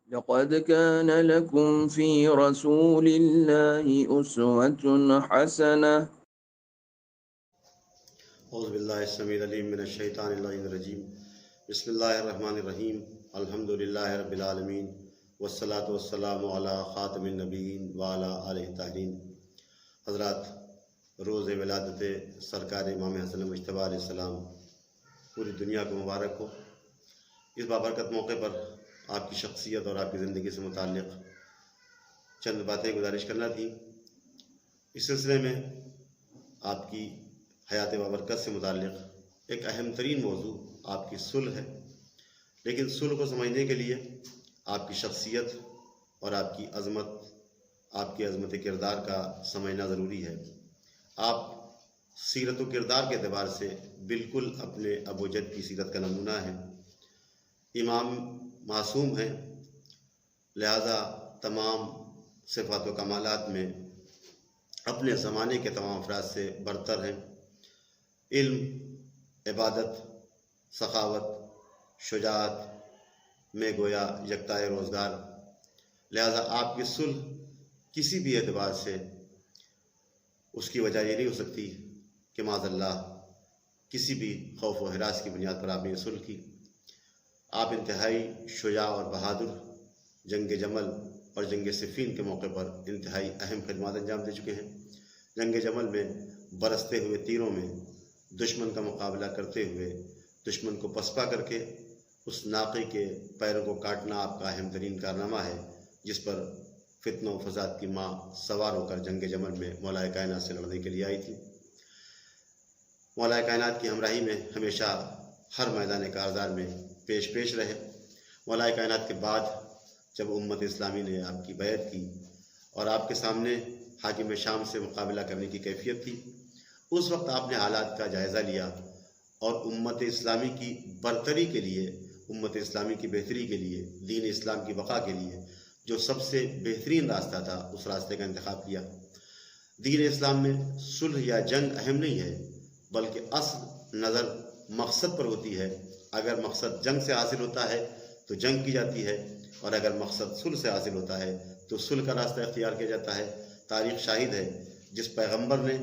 لقد كان لكم في رسول الله أسوة حسنة اعوذ باللہ السمیع العلیم من الشیطان اللعین الرجیم بسم اللہ الرحمن الرحیم الحمد للہ رب العالمین والصلاة والسلام علی خاتم النبیین وعلی آلہ الطاہرین۔ حضرات، روز ولادت سرکار امام حسن مجتبیٰ علیہ السلام پوری دنیا کو مبارک ہو۔ اس بابرکت موقع پر آپ کی شخصیت اور آپ کی زندگی سے متعلق چند باتیں گزارش کرنا تھی۔ اس سلسلے میں آپ کی حیات بابرکت سے متعلق ایک اہم ترین موضوع آپ کی صلح ہے، لیکن صلح کو سمجھنے کے لیے آپ کی شخصیت اور آپ کی عظمت کردار کا سمجھنا ضروری ہے۔ آپ سیرت و کردار کے اعتبار سے بالکل اپنے ابو جد کی سیرت کا نمونہ ہیں۔ امام معصوم ہیں، لہذا تمام صفات و کمالات میں اپنے زمانے کے تمام افراد سے برتر ہیں۔ علم، عبادت، سخاوت، شجاعت میں گویا یکتائے روزگار، لہذا آپ کی صلح کسی بھی اعتبار سے اس کی وجہ یہ نہیں ہو سکتی کہ معاذ اللہ کسی بھی خوف و ہراس کی بنیاد پر آپ نے یہ صلح کی۔ آپ انتہائی شجاع اور بہادر جنگ جمل اور جنگ صفین کے موقع پر انتہائی اہم خدمات انجام دے چکے ہیں۔ جنگ جمل میں برستے ہوئے تیروں میں دشمن کا مقابلہ کرتے ہوئے دشمن کو پسپا کر کے اس ناقے کے پیروں کو کاٹنا آپ کا اہم ترین کارنامہ ہے، جس پر فتنہ و فساد کی ماں سوار ہو کر جنگ جمل میں مولا کائنات سے لڑنے کے لیے آئی تھی۔ مولا کائنات کی ہمراہی میں ہمیشہ ہر میدان کارزار میں پیش رہے۔ مولا کائنات کے بعد جب امت اسلامی نے آپ کی بیعت کی اور آپ کے سامنے حاکم شام سے مقابلہ کرنے کی کیفیت تھی، اس وقت آپ نے حالات کا جائزہ لیا اور امت اسلامی کی برتری کے لیے، امت اسلامی کی بہتری کے لیے، دین اسلام کی بقا کے لیے جو سب سے بہترین راستہ تھا اس راستے کا انتخاب کیا۔ دین اسلام میں صلح یا جنگ اہم نہیں ہے، بلکہ اصل نظر مقصد پر ہوتی ہے۔ اگر مقصد جنگ سے حاصل ہوتا ہے تو جنگ کی جاتی ہے، اور اگر مقصد صلح سے حاصل ہوتا ہے تو صلح کا راستہ اختیار کیا جاتا ہے۔ تاریخ شاہد ہے، جس پیغمبر نے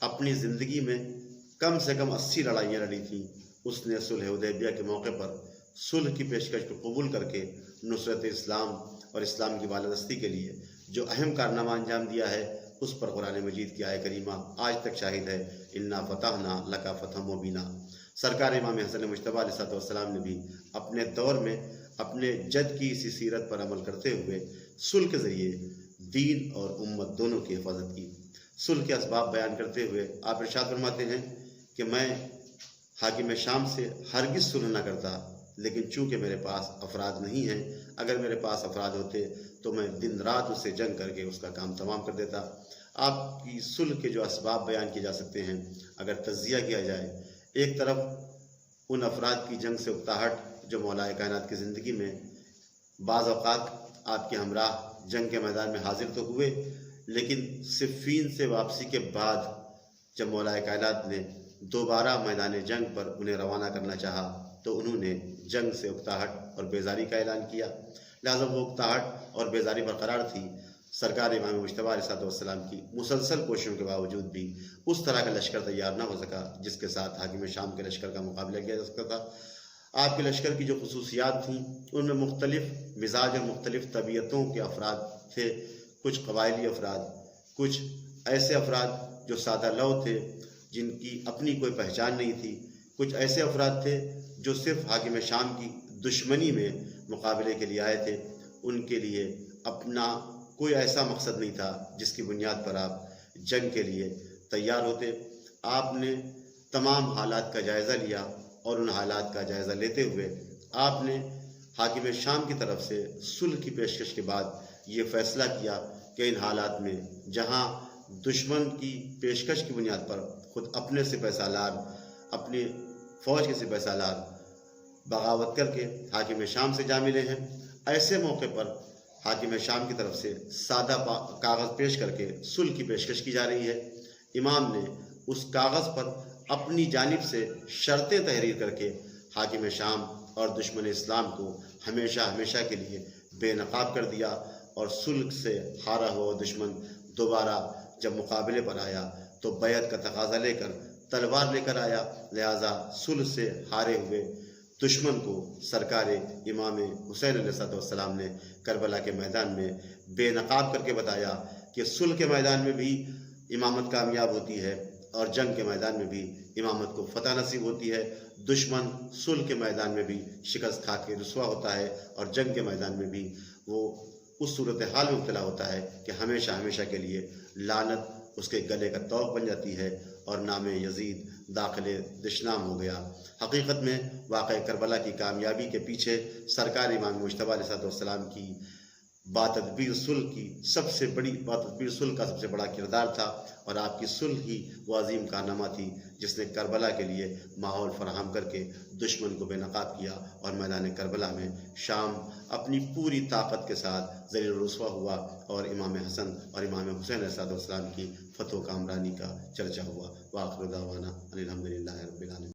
اپنی زندگی میں کم سے کم 80 لڑائیاں لڑی تھیں، اس نے صلح حدیبیہ کے موقع پر صلح کی پیشکش کو قبول کر کے نصرت اسلام اور اسلام کی بالادستی کے لیے جو اہم کارنامہ انجام دیا ہے، اس پر قرآن مجید کی آیہ کریمہ آج تک شاہد ہے، انا فتحنا لک فتحا مبینا۔ سرکار امام حسن مجتبیٰ علیہ السلام نے بھی اپنے دور میں اپنے جد کی اسی سیرت پر عمل کرتے ہوئے صلح کے ذریعے دین اور امت دونوں کی حفاظت کی۔ صلح کے اسباب بیان کرتے ہوئے آپ ارشاد فرماتے ہیں کہ میں حاکم شام سے ہرگز صلح نہ کرتا، لیکن چونکہ میرے پاس افراد نہیں ہیں، اگر میرے پاس افراد ہوتے تو میں دن رات اس سے جنگ کر کے اس کا کام تمام کر دیتا۔ آپ کی صلح کے جو اسباب بیان کیے جا سکتے ہیں، اگر تجزیہ کیا جائے، ایک طرف ان افراد کی جنگ سے اکتاہٹ جو مولا کائنات کی زندگی میں بعض اوقات آپ کے ہمراہ جنگ کے میدان میں حاضر تو ہوئے، لیکن صفین سے واپسی کے بعد جب مولا کائنات نے دوبارہ میدان جنگ پر انہیں روانہ کرنا چاہا تو انہوں نے جنگ سے اکتاہٹ اور بیزاری کا اعلان کیا، لہٰذا وہ اکتاہٹ اور بیزاری برقرار تھی۔ سرکار امام مجتبیٰ علیہ السلام کی مسلسل کوششوں کے باوجود بھی اس طرح کا لشکر تیار نہ ہو سکا جس کے ساتھ حاکم شام کے لشکر کا مقابلہ کیا جا سکتا تھا۔ آپ کے لشکر کی جو خصوصیات تھیں ان میں مختلف مزاج اور مختلف طبیعتوں کے افراد تھے، کچھ قبائلی افراد، کچھ ایسے افراد جو سادہ لو تھے جن کی اپنی کوئی پہچان نہیں تھی، کچھ ایسے افراد تھے جو صرف حاکم شام کی دشمنی میں مقابلے کے لیے آئے تھے۔ ان کے لیے اپنا کوئی ایسا مقصد نہیں تھا جس کی بنیاد پر آپ جنگ کے لیے تیار ہوتے۔ آپ نے تمام حالات کا جائزہ لیا اور ان حالات کا جائزہ لیتے ہوئے آپ نے حاکم شام کی طرف سے صلح کی پیشکش کے بعد یہ فیصلہ کیا کہ ان حالات میں جہاں دشمن کی پیشکش کی بنیاد پر خود اپنے سپہ سالار، اپنی فوج کے سپہ سالار بغاوت کر کے حاکم شام سے جا ملے ہیں، ایسے موقع پر حاکم شام کی طرف سے سادہ کاغذ پیش کر کے صلح کی پیشکش کی جا رہی ہے۔ امام نے اس کاغذ پر اپنی جانب سے شرطیں تحریر کر کے حاکم شام اور دشمن اسلام کو ہمیشہ کے لیے بے نقاب کر دیا، اور صلح سے ہارا ہوا دشمن دوبارہ جب مقابلے پر آیا تو بیعت کا تقاضا لے کر تلوار لے کر آیا، لہٰذا صلح سے ہارے ہوئے دشمن کو سرکار امام حسین علیہ السلام نے کربلا کے میدان میں بے نقاب کر کے بتایا کہ صلح کے میدان میں بھی امامت کامیاب ہوتی ہے اور جنگ کے میدان میں بھی امامت کو فتح نصیب ہوتی ہے۔ دشمن صلح کے میدان میں بھی شکست کھا کے رسوا ہوتا ہے، اور جنگ کے میدان میں بھی وہ اس صورتحال میں مبتلا ہوتا ہے کہ ہمیشہ ہمیشہ کے لیے لعنت اس کے گلے کا طوق بن جاتی ہے اور نام یزید داخل دشنام ہو گیا۔ حقیقت میں واقعہ کربلا کی کامیابی کے پیچھے سرکار امام مجتبیٰ علیہ السلام کی باتدبیر صلح کی سب سے بڑی باتدبیر صلح کا سب سے بڑا کردار تھا، اور آپ کی صلح ہی وہ عظیم کارنامہ تھی جس نے کربلا کے لیے ماحول فراہم کر کے دشمن کو بے نقاب کیا، اور میدان کربلا میں شام اپنی پوری طاقت کے ساتھ ذلیل و رسوا ہوا، اور امام حسن اور امام حسین علیہ السلام کی فتح و کامرانی کا چرچا ہوا۔ وآخر دعوانا ان الحمد للہ رب العالمین۔